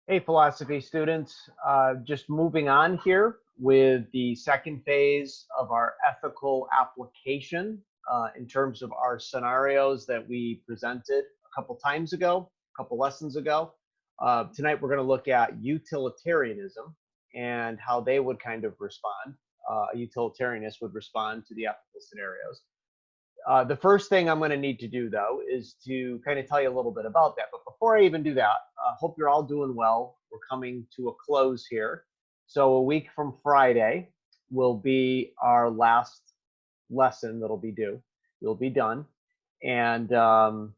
Hey, philosophy students, just moving on here with the second phase of our ethical application in terms of our scenarios that we presented a couple times ago, a couple lessons ago. Tonight, we're going to look at utilitarianism and how they would kind of respond. A utilitarianist would respond to the ethical scenarios. The first thing I'm going to need to do, though, is to kind of tell you a little bit about that. But before I even do that, hope you're all doing well. We're coming to a close here. So a week from Friday will be our last lesson that'll be due. We'll be done. And I'm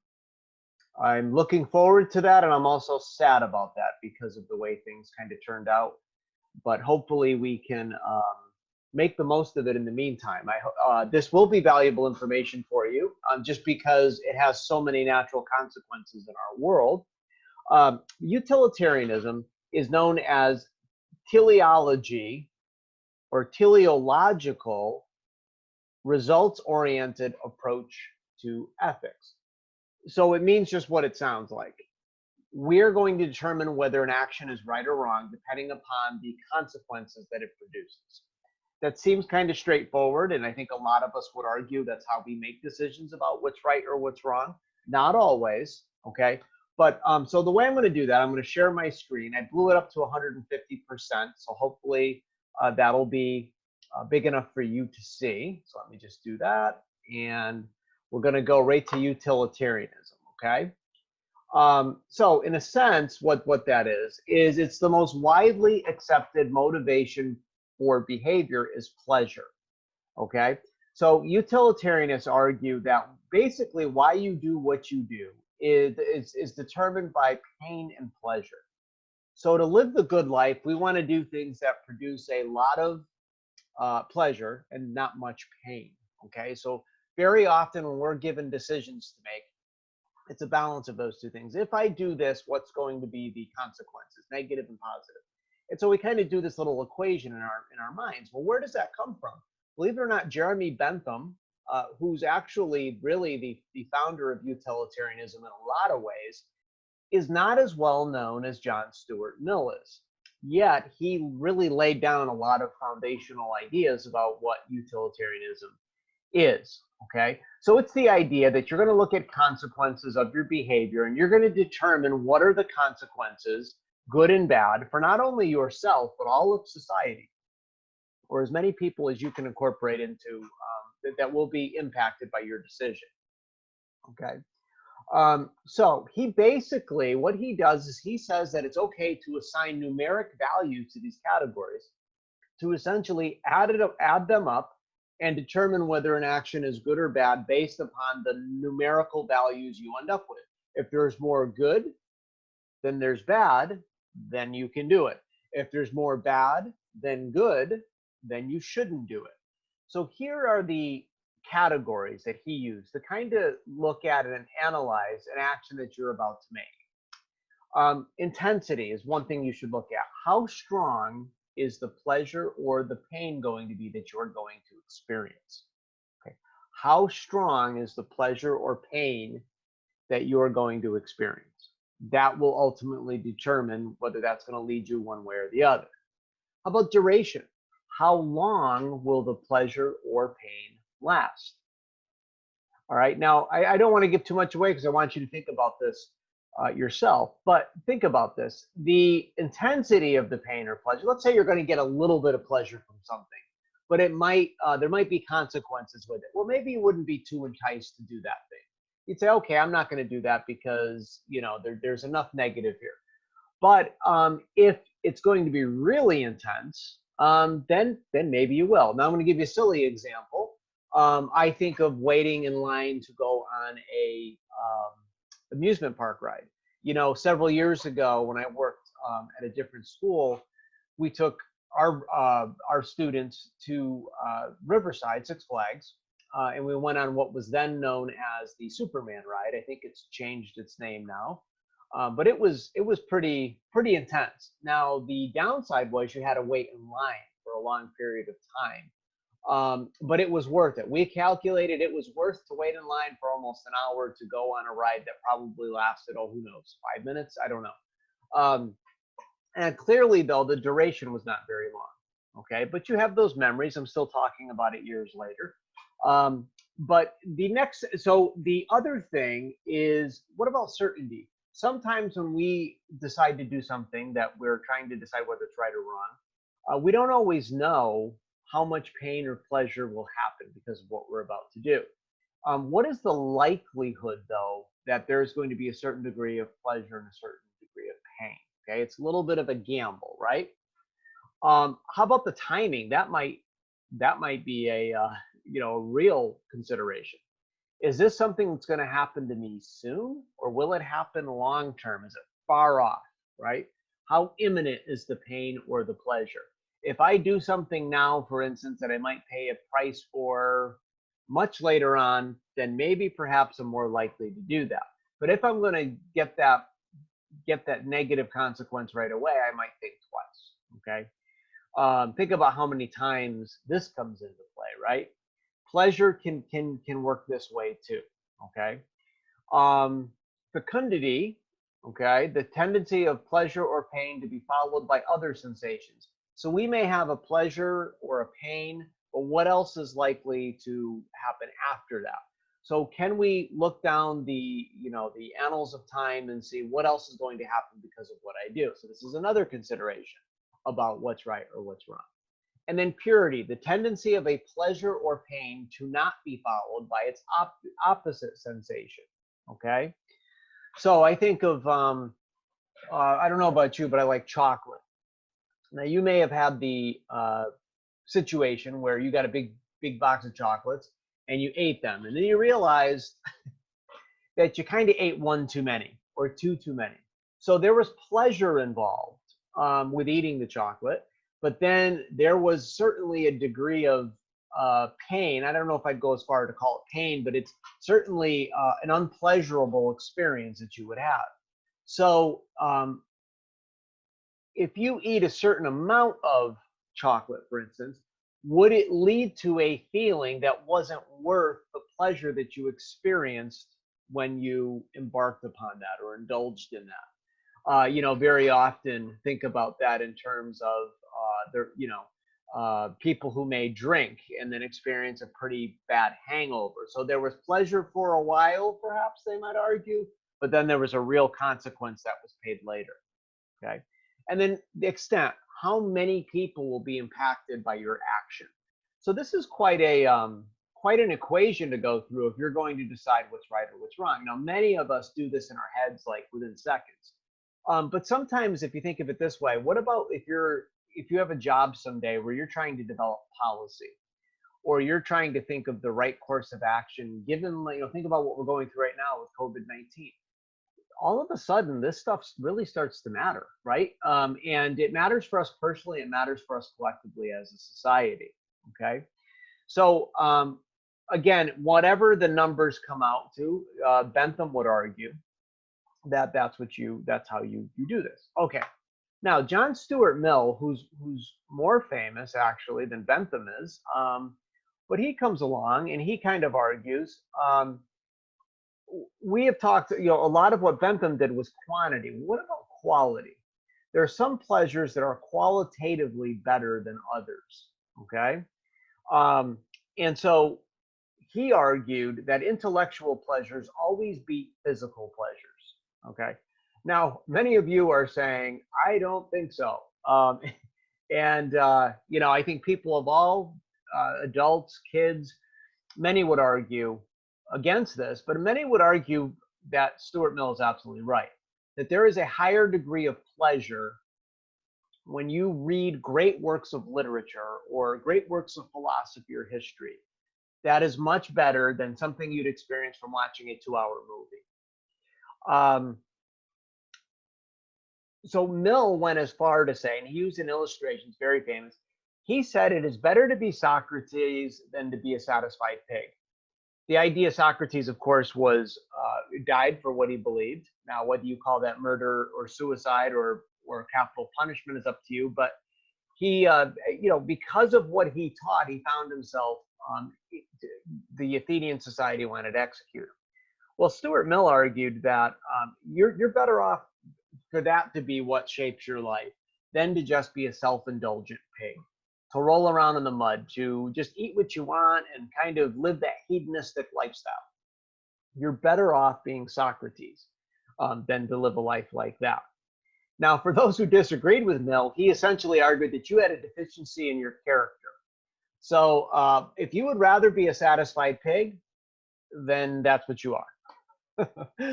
looking forward to that. And I'm also sad about that because of the way things kind of turned out. But hopefully we can make the most of it in the meantime. This will be valuable information for you just because it has so many natural consequences in our world. Utilitarianism is known as teleology or teleological results-oriented approach to ethics. So it means just what it sounds like. We're going to determine whether an action is right or wrong depending upon the consequences that it produces. That seems kind of straightforward, and I think a lot of us would argue that's how we make decisions about what's right or what's wrong. Not always, okay? But so the way I'm going to do that, I'm going to share my screen. I blew it up to 150%, so hopefully that'll be big enough for you to see. So let me just do that, and we're going to go right to utilitarianism, okay? So in a sense, what that is it's the most widely accepted motivation for behavior is pleasure, okay? So utilitarianists argue that basically why you do what you do is determined by pain and pleasure. So to live the good life, we want to do things that produce a lot of pleasure and not much pain, okay? So very often when we're given decisions to make, it's a balance of those two things. If I do this, what's going to be the consequences, negative and positive? And so we kind of do this little equation in our minds. Well, where does that come from? Believe it or not, Jeremy Bentham, who's actually really the founder of utilitarianism in a lot of ways, is not as well known as John Stuart Mill is. Yet he really laid down a lot of foundational ideas about what utilitarianism is, okay? So it's the idea that you're going to look at consequences of your behavior and you're going to determine what are the consequences, good and bad, for not only yourself, but all of society, or as many people as you can incorporate into that will be impacted by your decision, okay? So he basically, what he does is he says that it's okay to assign numeric values to these categories to essentially add them up and determine whether an action is good or bad based upon the numerical values you end up with. If there's more good, then there's bad, then you can do it. If there's more bad than good, then you shouldn't do it. So here are the categories that he used to kind of look at and analyze an action that you're about to make. Intensity is one thing you should look at. How strong is the pleasure or the pain going to be that you're going to experience? Okay. How strong is the pleasure or pain that you're going to experience? That will ultimately determine whether that's going to lead you one way or the other. How about duration? How long will the pleasure or pain last? All right, now I don't want to give too much away because I want you to think about this yourself, but think about this. The intensity of the pain or pleasure, let's say you're going to get a little bit of pleasure from something, but it might there might be consequences with it. Well, maybe you wouldn't be too enticed to do that thing. You'd say, okay, I'm not going to do that because there's enough negative here. But if it's going to be really intense, then maybe you will. Now I'm going to give you a silly example. I think of waiting in line to go on a amusement park ride. Several years ago when I worked at a different school, we took our students to Riverside, Six Flags, and we went on what was then known as the Superman ride. I think it's changed its name now. But it was pretty intense. Now the downside was you had to wait in line for a long period of time, but it was worth it. We calculated it was worth to wait in line for almost an hour to go on a ride that probably lasted, oh, who knows, 5 minutes? I don't know. And clearly, though, the duration was not very long. Okay, but you have those memories. I'm still talking about it years later. But so the other thing is, what about certainty? Sometimes when we decide to do something that we're trying to decide whether it's right or wrong, we don't always know how much pain or pleasure will happen because of what we're about to do. What is the likelihood, though, that there's going to be a certain degree of pleasure and a certain degree of pain? Okay, it's a little bit of a gamble, right? How about the timing? That might be a a real consideration. Is this something that's going to happen to me soon, or will it happen long term? Is it far off, right? How imminent is the pain or the pleasure? If I do something now, for instance, that I might pay a price for much later on, then maybe perhaps I'm more likely to do that. But if I'm going to get that negative consequence right away, I might think twice. Okay. Think about how many times this comes into play, right? Pleasure can work this way too. Okay. Fecundity, okay, the tendency of pleasure or pain to be followed by other sensations. So we may have a pleasure or a pain, but what else is likely to happen after that? So can we look down the annals of time and see what else is going to happen because of what I do? So this is another consideration about what's right or what's wrong. And then purity, the tendency of a pleasure or pain to not be followed by its opposite sensation. Okay. So I think of, I don't know about you, but I like chocolate. Now you may have had the situation where you got a big box of chocolates and you ate them, and then you realized that you kind of ate one too many or two too many. So there was pleasure involved with eating the chocolate, but then there was certainly a degree of pain. I don't know if I'd go as far to call it pain, but it's certainly an unpleasurable experience that you would have. So if you eat a certain amount of chocolate, for instance, would it lead to a feeling that wasn't worth the pleasure that you experienced when you embarked upon that or indulged in that? Very often think about that in terms of people who may drink and then experience a pretty bad hangover. So there was pleasure for a while, perhaps they might argue, but then there was a real consequence that was paid later. Okay. And then the extent, how many people will be impacted by your action? So this is quite an equation to go through if you're going to decide what's right or what's wrong. Now, many of us do this in our heads like within seconds. But sometimes if you think of it this way, what about if you have a job someday where you're trying to develop policy, or you're trying to think of the right course of action, given, think about what we're going through right now with COVID-19. All of a sudden, this stuff really starts to matter, right? And it matters for us personally. It matters for us collectively as a society. Okay. So again, whatever the numbers come out to, Bentham would argue that that's how you do this. Okay. Now, John Stuart Mill, who's more famous actually than Bentham is, but he comes along and he kind of argues. We have talked, a lot of what Bentham did was quantity. What about quality? There are some pleasures that are qualitatively better than others. Okay. And so he argued that intellectual pleasures always beat physical pleasures. Okay. Now, many of you are saying, I don't think so. I think people of all adults, kids, many would argue against this, but many would argue that Stuart Mill is absolutely right, that there is a higher degree of pleasure when you read great works of literature or great works of philosophy or history. That is much better than something you'd experience from watching a 2-hour movie. So Mill went as far to say, and he used an illustration, it's very famous. He said it is better to be Socrates than to be a satisfied pig. The idea Socrates, of course, was died for what he believed. Now, whether you call that murder or suicide or capital punishment is up to you. But he, because of what he taught, he found himself, the Athenian society wanted to execute him. Well, Stuart Mill argued that you're better off for that to be what shapes your life than to just be a self-indulgent pig, to roll around in the mud, to just eat what you want and kind of live that hedonistic lifestyle. You're better off being Socrates than to live a life like that. Now, for those who disagreed with Mill, he essentially argued that you had a deficiency in your character. So if you would rather be a satisfied pig, then that's what you are.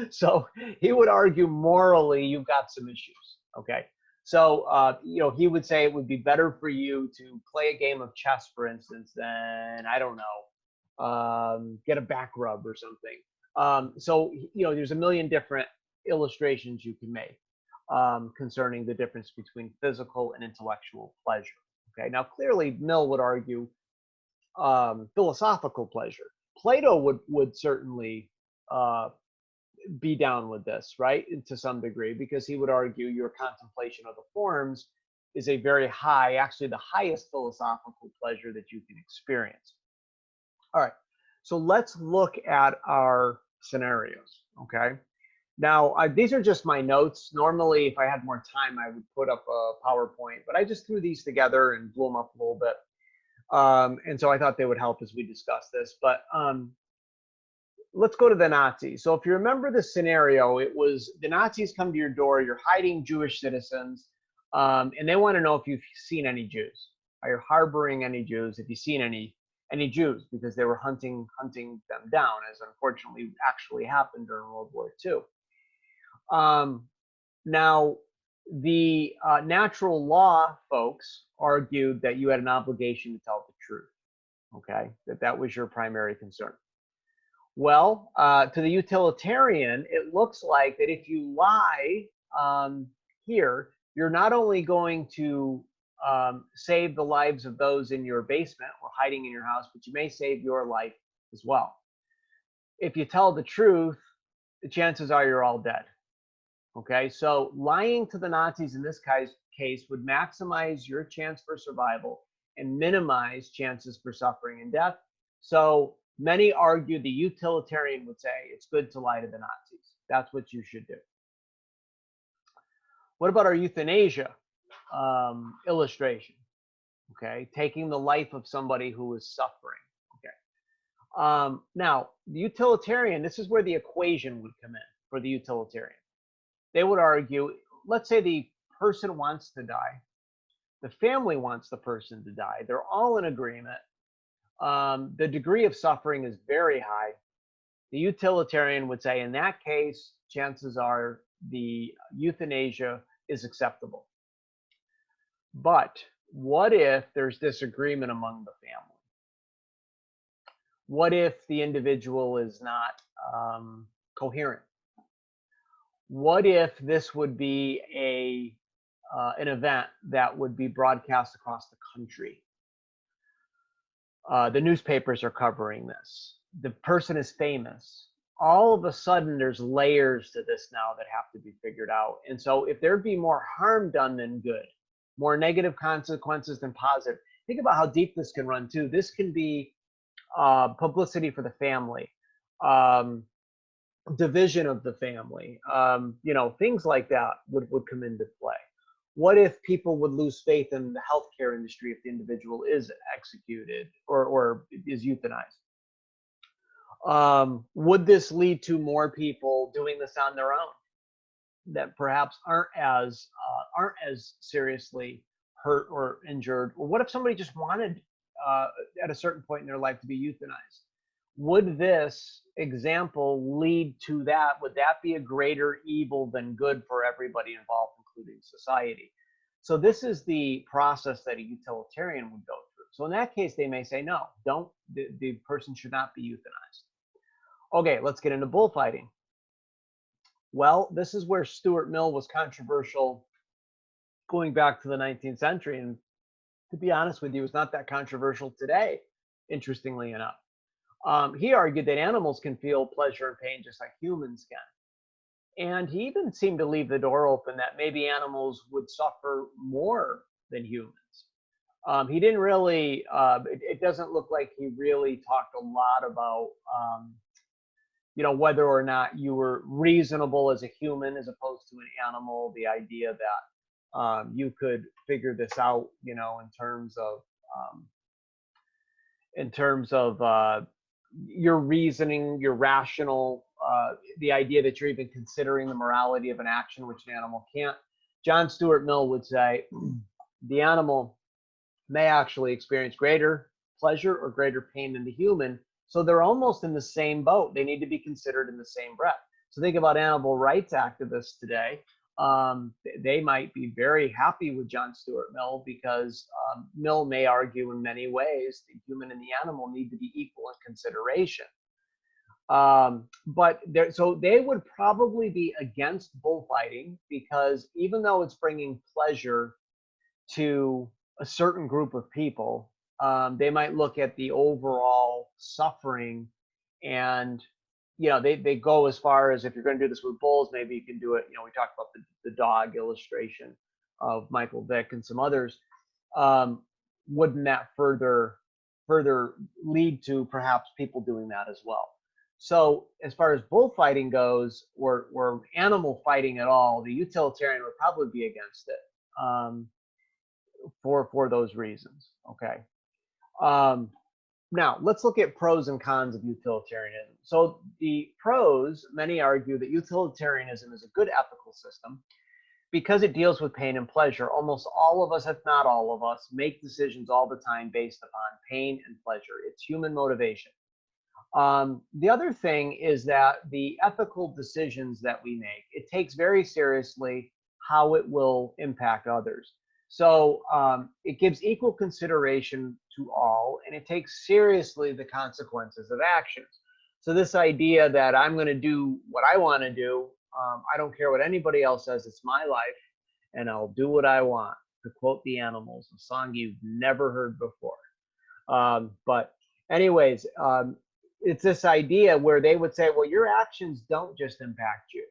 So he would argue morally you've got some issues. Okay. So he would say it would be better for you to play a game of chess, for instance, than, I don't know, get a back rub or something. So there's a million different illustrations you can make concerning the difference between physical and intellectual pleasure. Okay. Now, clearly, Mill would argue philosophical pleasure. Plato would certainly be down with this, right, to some degree, because he would argue your contemplation of the forms is a very high, actually the highest philosophical pleasure that you can experience. All right, so let's look at our scenarios, okay? Now, these are just my notes. Normally, if I had more time, I would put up a PowerPoint, but I just threw these together and blew them up a little bit. And so I thought they would help as we discuss this. But let's go to the Nazis. So if you remember the scenario, it was the Nazis come to your door, you're hiding Jewish citizens, and they want to know if you've seen any Jews. Are you harboring any Jews? If you've seen any Jews, because they were hunting them down, as unfortunately actually happened during World War II. Now, the natural law folks argued that you had an obligation to tell the truth, okay, that was your primary concern. Well, to the utilitarian, it looks like that if you lie here, you're not only going to save the lives of those in your basement or hiding in your house, but you may save your life as well. If you tell the truth, the chances are you're all dead. Okay, so lying to the Nazis in this case would maximize your chance for survival and minimize chances for suffering and death. So many argue the utilitarian would say it's good to lie to the Nazis. That's what you should do. What about our euthanasia illustration? Okay, taking the life of somebody who is suffering. Okay. Now, the utilitarian, this is where the equation would come in for the utilitarian. They would argue, let's say the person wants to die, the family wants the person to die, they're all in agreement. The degree of suffering is very high. The utilitarian would say, in that case, chances are the euthanasia is acceptable. But what if there's disagreement among the family? What if the individual is not coherent? What if this would be an event that would be broadcast across the country? The newspapers are covering this. The person is famous. All of a sudden, there's layers to this now that have to be figured out. And so if there'd be more harm done than good, more negative consequences than positive, think about how deep this can run too. This can be publicity for the family, division of the family, things like that would come into play. What if people would lose faith in the healthcare industry if the individual is executed or is euthanized? Would this lead to more people doing this on their own that perhaps aren't as seriously hurt or injured? Or what if somebody just wanted at a certain point in their life to be euthanized? Would this example lead to that? Would that be a greater evil than good for everybody involved, including society? So this is the process that a utilitarian would go through. So in that case, they may say, no, the person should not be euthanized. Okay, let's get into bullfighting. Well, this is where Stuart Mill was controversial going back to the 19th century. And to be honest with you, it's not that controversial today, interestingly enough. He argued that animals can feel pleasure and pain just like humans can. And he even seemed to leave the door open that maybe animals would suffer more than humans. He didn't really, it doesn't look like he really talked a lot about, whether or not you were reasonable as a human as opposed to an animal, the idea you could figure this out, in terms of your reasoning, your rational, the idea that you're even considering the morality of an action, which an animal can't. John Stuart Mill would say the animal may actually experience greater pleasure or greater pain than the human. So they're almost in the same boat. They need to be considered in the same breath. So think about animal rights activists today. They might be very happy with John Stuart Mill because Mill may argue in many ways the human and the animal need to be equal in consideration. So they would probably be against bullfighting because even though it's bringing pleasure to a certain group of people, they might look at the overall suffering, and they go as far as, if you're going to do this with bulls, maybe you can do it. We talked about the dog illustration of Michael Vick and some others. Wouldn't that further lead to perhaps people doing that as well? So as far as bullfighting goes, or animal fighting at all, the utilitarian would probably be against it. For those reasons. Okay. Now let's look at pros and cons of utilitarianism. So the pros, many argue that utilitarianism is a good ethical system because it deals with pain and pleasure. Almost all of us, if not all of us, make decisions all the time based upon pain and pleasure. It's human motivation. The other thing is that the ethical decisions that we make, it takes very seriously how it will impact others. So it gives equal consideration to all, and it takes seriously the consequences of actions. So this idea that I'm going to do what I want to do, I don't care what anybody else says, it's my life, and I'll do what I want, to quote the Animals, a song you've never heard before. But anyways, it's this idea where they would say, well, your actions don't just impact you.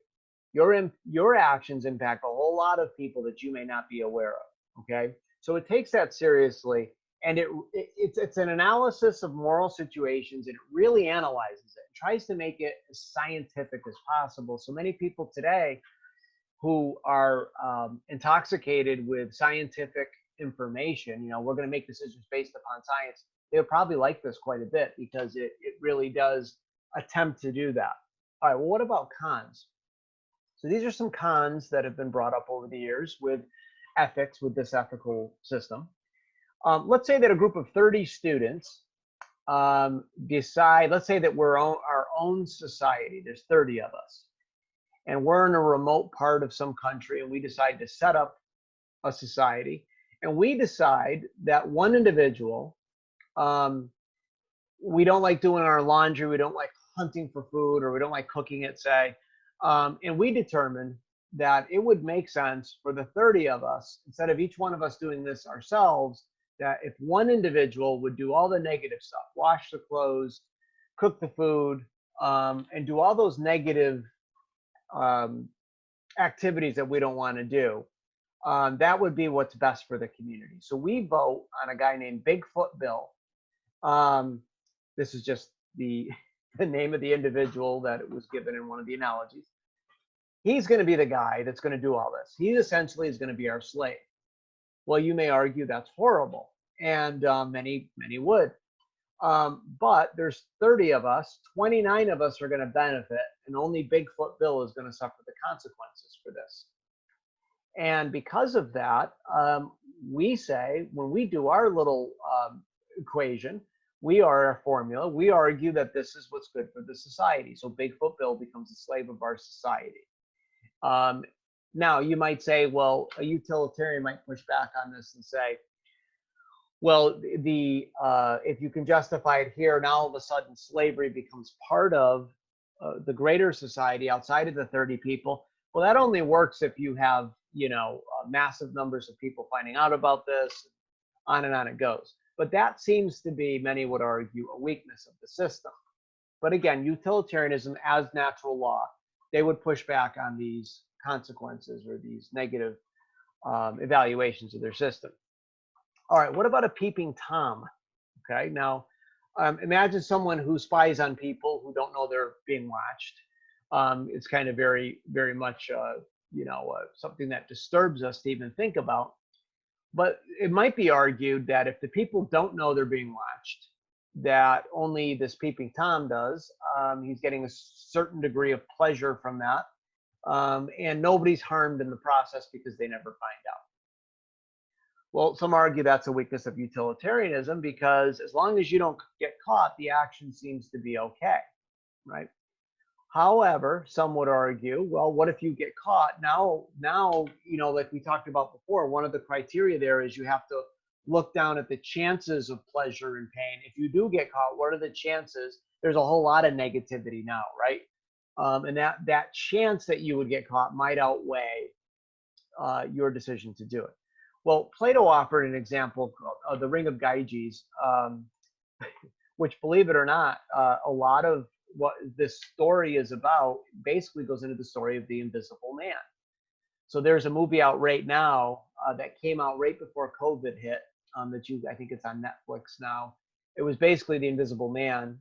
Your actions impact a whole lot of people that you may not be aware of. Okay, so it takes that seriously, and it's an analysis of moral situations, and it really analyzes it, tries to make it as scientific as possible. So many people today who are intoxicated with scientific information, we're going to make decisions based upon science, they'll probably like this quite a bit because it really does attempt to do that. All right, well, what about cons? So these are some cons that have been brought up over the years with ethics, with this ethical system. Let's say that a group of 30 students decide, let's say that we're our own society, there's 30 of us, and we're in a remote part of some country, and we decide to set up a society, and we decide that one individual, we don't like doing our laundry, we don't like hunting for food, or we don't like cooking it, say, and we determine that it would make sense for the 30 of us, instead of each one of us doing this ourselves, that if one individual would do all the negative stuff, wash the clothes, cook the food, and do all those negative activities that we don't want to do, that would be what's best for the community. So we vote on a guy named Bigfoot Bill. This is just the name of the individual that it was given in one of the analogies. He's going to be the guy that's going to do all this. He essentially is going to be our slave. Well, you may argue that's horrible, and many would. But there's 30 of us, 29 of us are going to benefit, and only Bigfoot Bill is going to suffer the consequences for this. And because of that, we say, when we do our little equation, we are a formula, we argue that this is what's good for the society. So Bigfoot Bill becomes a slave of our society. Now, you might say, well, a utilitarian might push back on this and say, well, if you can justify it here, now all of a sudden slavery becomes part of the greater society outside of the 30 people. Well, that only works if you have, massive numbers of people finding out about this, on and on it goes. But that seems to be, many would argue, a weakness of the system. But again, utilitarianism as natural law, they would push back on these consequences or these negative evaluations of their system. All right, what about a peeping Tom? Okay, now imagine someone who spies on people who don't know they're being watched. It's kind of very much, something that disturbs us to even think about. But it might be argued that if the people don't know they're being watched, that only this peeping Tom does. He's getting a certain degree of pleasure from that, and nobody's harmed in the process because they never find out. Well, some argue that's a weakness of utilitarianism because as long as you don't get caught, the action seems to be okay, right? However, some would argue, well, what if you get caught? Now, like we talked about before, one of the criteria there is you have to look down at the chances of pleasure and pain. If you do get caught, what are the chances? There's a whole lot of negativity now, right? And that chance that you would get caught might outweigh your decision to do it. Well, Plato offered an example of the Ring of Gyges, which, believe it or not, a lot of what this story is about basically goes into the story of the Invisible Man. So there's a movie out right now that came out right before COVID hit. I think it's on Netflix now. It was basically the Invisible Man,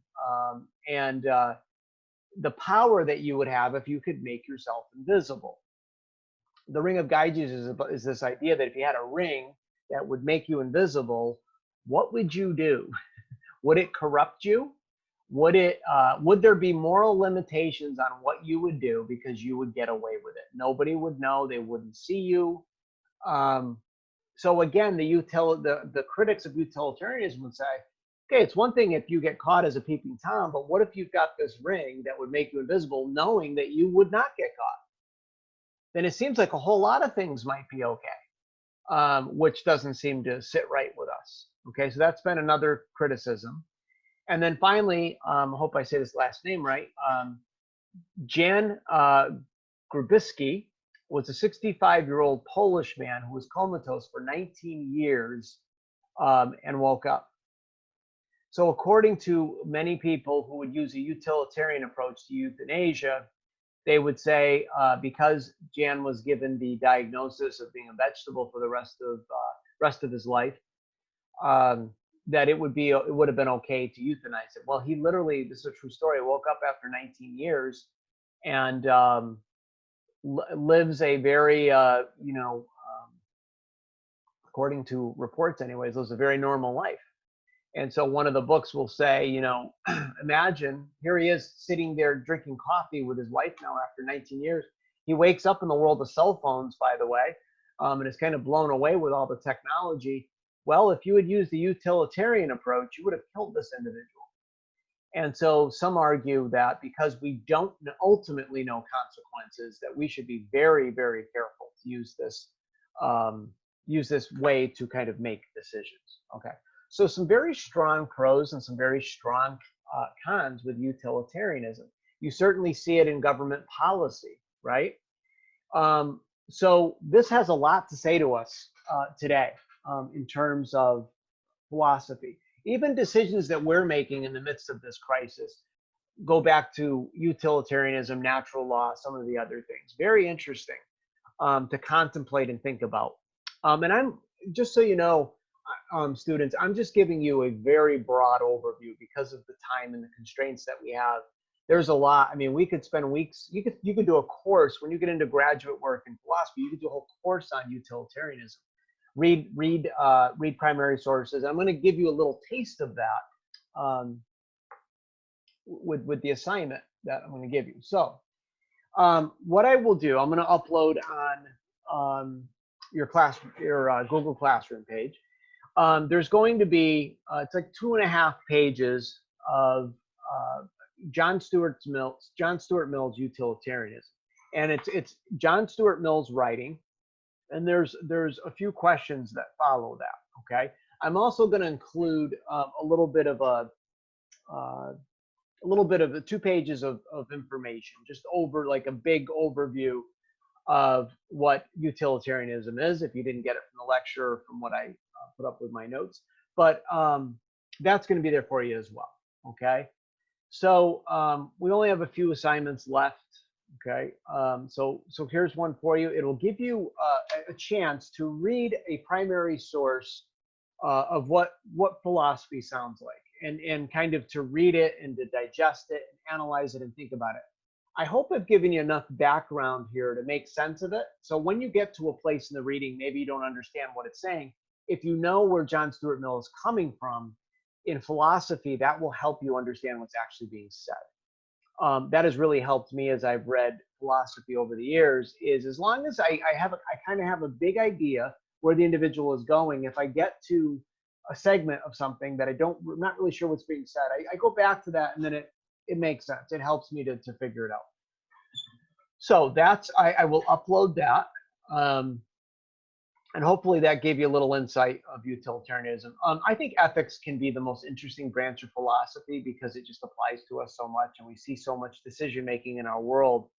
and the power that you would have if you could make yourself invisible. The Ring of Gyges is this idea that if you had a ring that would make you invisible, what would you do? Would it corrupt you? Would there be moral limitations on what you would do because you would get away with it? Nobody would know. They wouldn't see you. So again, the critics of utilitarianism would say, okay, it's one thing if you get caught as a peeping Tom, but what if you've got this ring that would make you invisible, knowing that you would not get caught? Then it seems like a whole lot of things might be okay, which doesn't seem to sit right with us. Okay, so that's been another criticism. And then finally, I hope I say this last name right, Jan Grubisky was a 65-year-old Polish man who was comatose for 19 years and woke up. So according to many people who would use a utilitarian approach to euthanasia, they would say because Jan was given the diagnosis of being a vegetable for the rest of his life, that it would have been okay to euthanize it. Well, he literally, this is a true story, woke up after 19 years and lives a very, according to reports anyways, lives a very normal life. And so one of the books will say, imagine here he is sitting there drinking coffee with his wife now after 19 years. He wakes up in the world of cell phones, by the way, and is kind of blown away with all the technology. Well, if you had used the utilitarian approach, you would have killed this individual. And so some argue that because we don't ultimately know consequences, that we should be very, very careful to use this way to kind of make decisions. Okay. So some very strong pros and some very strong cons with utilitarianism. You certainly see it in government policy, right? So this has a lot to say to us today in terms of philosophy. Even decisions that we're making in the midst of this crisis go back to utilitarianism, natural law, some of the other things. Very interesting to contemplate and think about. And I'm just so you know, students, I'm just giving you a very broad overview because of the time and the constraints that we have. There's a lot. I mean, we could spend weeks. You could do a course when you get into graduate work in philosophy. You could do a whole course on utilitarianism. Read primary sources. I'm going to give you a little taste of that with the assignment that I'm going to give you. So what I will do, I'm going to upload on your Google Classroom page. There's going to be it's like 2.5 pages of John Stuart Mill's utilitarianism, and it's John Stuart Mill's writing, and there's a few questions that follow that. Okay, I'm also going to include a little bit of the 2 pages of information, just over like a big overview of what utilitarianism is, if you didn't get it from the lecture or from what I put up with my notes. But that's going to be there for you as well. Okay. So we only have a few assignments left. Okay. So here's one for you. It'll give you a chance to read a primary source of what philosophy sounds like, and kind of to read it and to digest it and analyze it and think about it. I hope I've given you enough background here to make sense of it. So when you get to a place in the reading, maybe you don't understand what it's saying. If you know where John Stuart Mill is coming from in philosophy, that will help you understand what's actually being said. That has really helped me as I've read philosophy over the years. Is as long as I kind of have a big idea where the individual is going. If I get to a segment of something that I'm not really sure what's being said, I go back to that, and then it makes sense. It helps me to figure it out. So that's I will upload that. And hopefully that gave you a little insight of utilitarianism. I think ethics can be the most interesting branch of philosophy because it just applies to us so much, and we see so much decision making in our world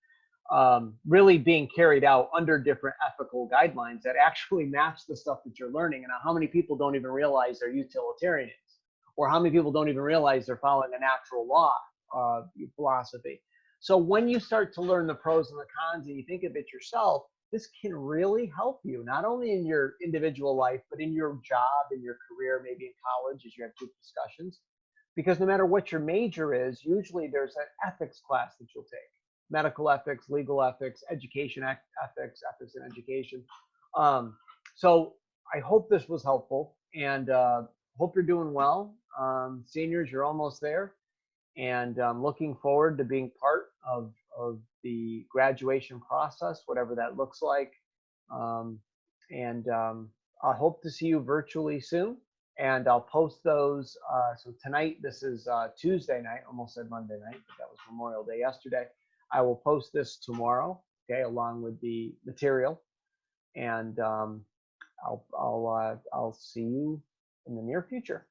really being carried out under different ethical guidelines that actually match the stuff that you're learning. And how many people don't even realize they're utilitarians, or how many people don't even realize they're following a natural law philosophy. So when you start to learn the pros and the cons and you think of it yourself, this can really help you, not only in your individual life, but in your job, in your career, maybe in college as you have group discussions. Because no matter what your major is, usually there's an ethics class that you'll take. Medical ethics, legal ethics, education ethics, ethics in education. So I hope this was helpful, and hope you're doing well. Seniors, you're almost there. And I'm looking forward to being part of the graduation process, whatever that looks like. I hope to see you virtually soon. And I'll post those. So tonight, this is Tuesday night, almost said Monday night, but that was Memorial Day yesterday. I will post this tomorrow, okay, along with the material. And I'll see you in the near future.